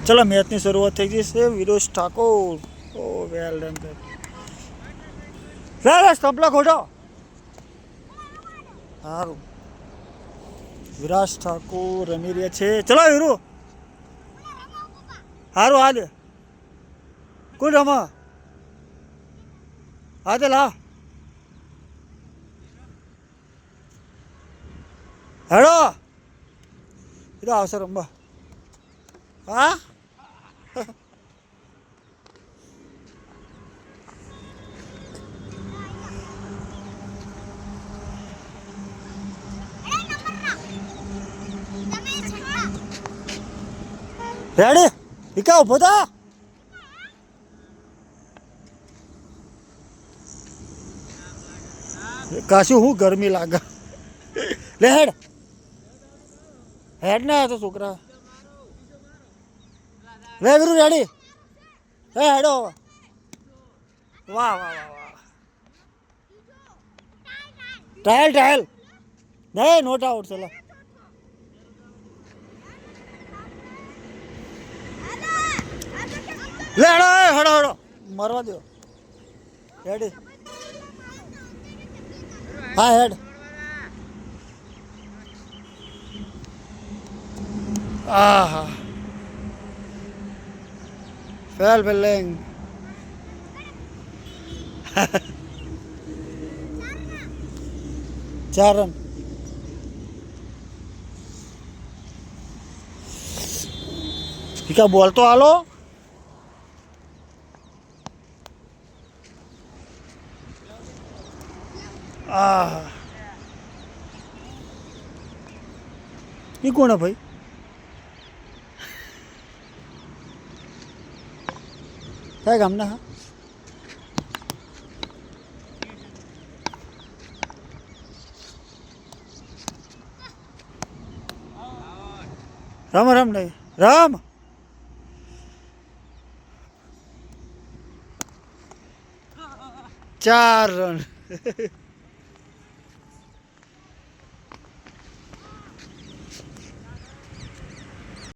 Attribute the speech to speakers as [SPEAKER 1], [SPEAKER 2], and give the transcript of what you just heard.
[SPEAKER 1] ચલો મેચની શરૂઆત થઈ ગઈ છે. વિરોજ ઠાકોર, ઓ વેલ ડન. લે સ્ટમ્પલા ખોટો સારું. વિરાજ ઠાકોર રમી રહ્યા છે. ચલો વીરુ સારું. હાલ કોણ રમા હા તે લા હેડો એ તો આવશે રમવા. હા રેડી વિકા ઉભો થા. કાશું હું ગરમી લાગે. લે હેડ હેડ ના તો છોકરા. લે વીરુ રેડી હે હેડો. વાહ વાહ વાહ વાહ. ટ્રાયલ ટ્રાયલ નહીં નોટ આઉટ. ચલો લે હેડો હેડો હેડો મરવા દો. રેડી હા હેડ. આહા ફેલ ફિલ્ડિંગ. 4 રન. વિકા બોલ તો હાલો. આહા એ કોણ ભાઈ? કયા ગામના? હા રામ રામ નહીં રામ. 4 રન.